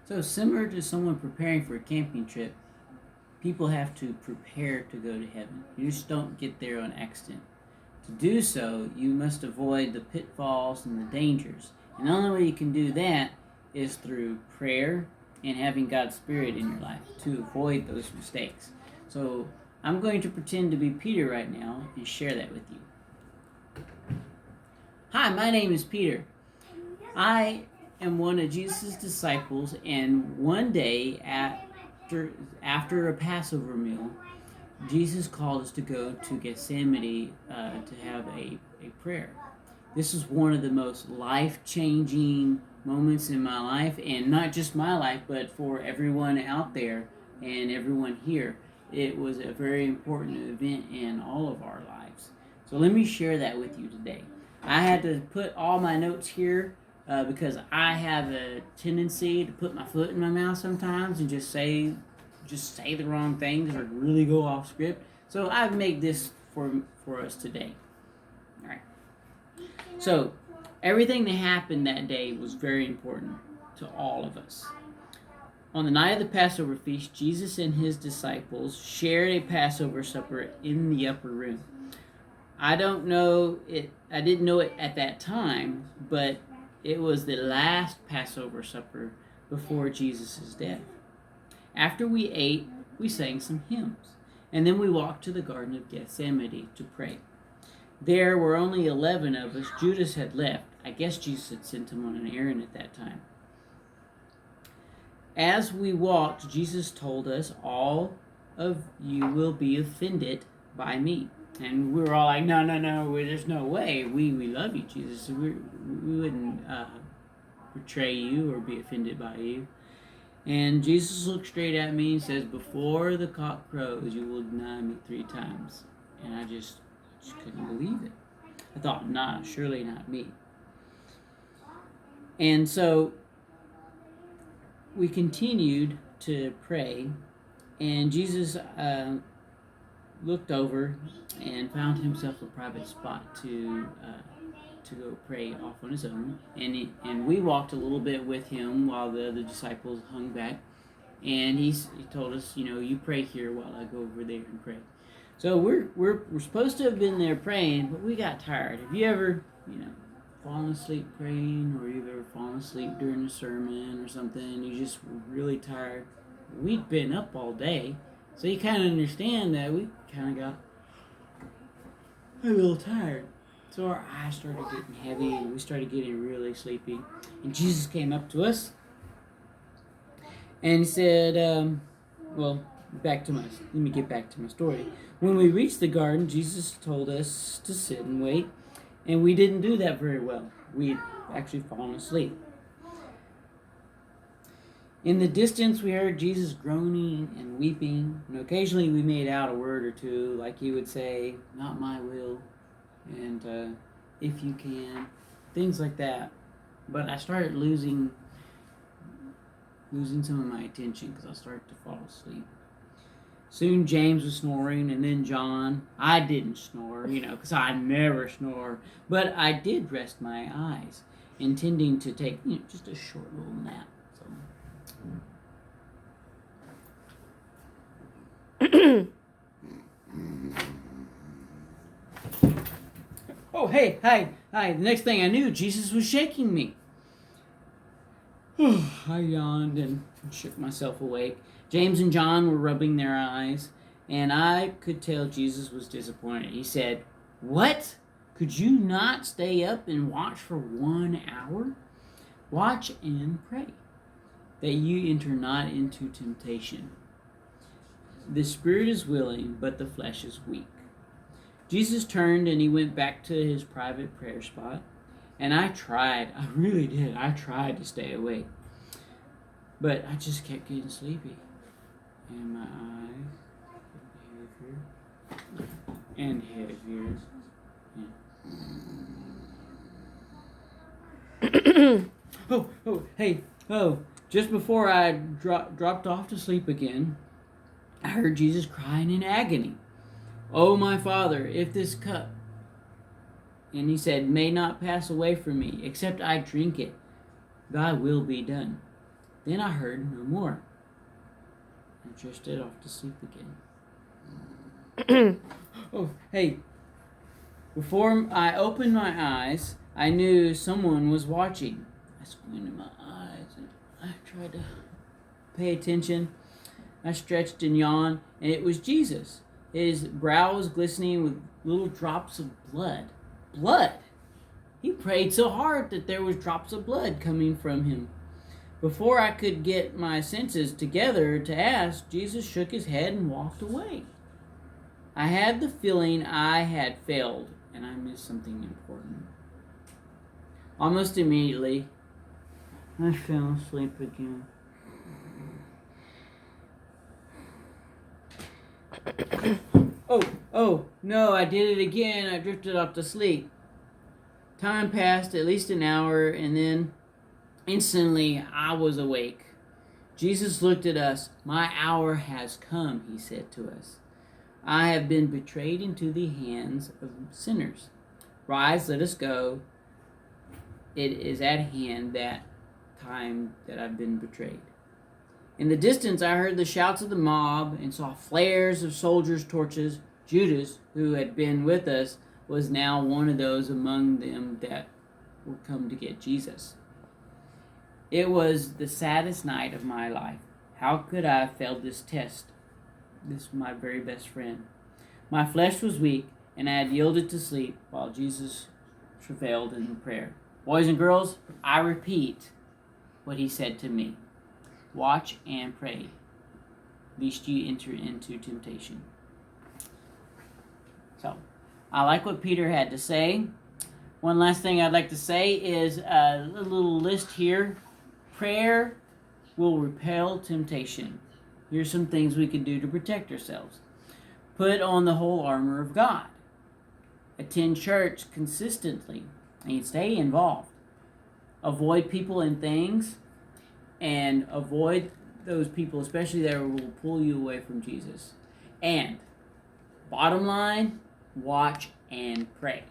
So, similar to someone preparing for a camping trip, people have to prepare to go to heaven. You just don't get there on accident. To do so, you must avoid the pitfalls and the dangers. And the only way you can do that is through prayer and having God's Spirit in your life to avoid those mistakes. So, I'm going to pretend to be Peter right now and share that with you. Hi, my name is Peter. I am one of Jesus' disciples, and one day after a Passover meal, Jesus called us to go to Gethsemane to have a prayer. This is one of the most life-changing moments in my life, and not just my life, but for everyone out there and everyone here. It was a very important event in all of our lives. So let me share that with you today. I had to put all my notes here because I have a tendency to put my foot in my mouth sometimes and just say the wrong things or really go off script. So I've made this for us today. All right. So everything that happened that day was very important to all of us. On the night of the Passover feast, Jesus and his disciples shared a Passover supper in the upper room. I didn't know it at that time, but it was the last Passover supper before Jesus' death. After we ate, we sang some hymns, and then we walked to the Garden of Gethsemane to pray. There were only 11 of us. Judas had left. I guess Jesus had sent him on an errand at that time. As we walked, Jesus told us, "All of you will be offended by me." And we were all like, no, there's no way. We love you, Jesus. We wouldn't betray you or be offended by you. And Jesus looked straight at me and says, "Before the cock crows, you will deny me 3 times." And I just couldn't believe it. I thought, nah, surely not me. And so we continued to pray, and Jesus looked over and found himself a private spot to go pray off on his own, and we walked a little bit with him while the other disciples hung back, and he told us, you pray here while I go over there and pray. So we're supposed to have been there praying, but we got tired. Have you ever fallen asleep praying, or you've ever fallen asleep during a sermon or something? You just were really tired. We'd been up all day, so you kind of understand that we kind of got a little tired. So our eyes started getting heavy, and we started getting really sleepy. And Jesus came up to us, and he said, let me get back to my story. When we reached the garden, Jesus told us to sit and wait, and we didn't do that very well. We'd actually fallen asleep. In the distance, we heard Jesus groaning and weeping, and occasionally we made out a word or two, like he would say, "Not my will," and "if you can," things like that. But I started losing some of my attention because I started to fall asleep. Soon James was snoring, and then John. I didn't snore, because I never snore, but I did rest my eyes, intending to take just a short little nap. Oh, hey, hi. The next thing I knew, Jesus was shaking me. I yawned and shook myself awake. James and John were rubbing their eyes, and I could tell Jesus was disappointed. He said, "What? Could you not stay up and watch for 1 hour? Watch and pray, that you enter not into temptation. The spirit is willing, but the flesh is weak." Jesus turned and he went back to his private prayer spot. And I really did. I tried to stay awake. But I just kept getting sleepy. And my eyes getting heavier and heavier. Just before I dropped off to sleep again, I heard Jesus crying in agony. "Oh, my Father, if this cup," and he said, "may not pass away from me, except I drink it, thy will be done." Then I heard no more. I drifted off to sleep again. Oh, hey. Before I opened my eyes, I knew someone was watching. I squinted my eyes and I tried to pay attention. I stretched and yawned, and it was Jesus. His brow was glistening with little drops of blood. Blood! He prayed so hard that there was drops of blood coming from him. Before I could get my senses together to ask, Jesus shook his head and walked away. I had the feeling I had failed and I missed something important. Almost immediately, I fell asleep again. Oh, no, I did it again. I drifted off to sleep. Time passed, at least an hour, and then instantly I was awake. Jesus looked at us. My hour has come, he said to us. I have been betrayed into the hands of sinners. Rise, let us go. It is at hand, that time that I've been betrayed. In the distance, I heard the shouts of the mob and saw flares of soldiers' torches. Judas, who had been with us, was now one of those among them that would come to get Jesus. It was the saddest night of my life. How could I have failed this test? This was my very best friend. My flesh was weak, and I had yielded to sleep while Jesus travailed in prayer. Boys and girls, I repeat what he said to me. Watch and pray, lest ye enter into temptation. So, I like what Peter had to say. One last thing I'd like to say is a little list here. Prayer will repel temptation. Here's some things we can do to protect ourselves. Put on the whole armor of God. Attend church consistently and stay involved. Avoid people and things, and avoid those people, especially that will pull you away from Jesus. And bottom line, watch and pray.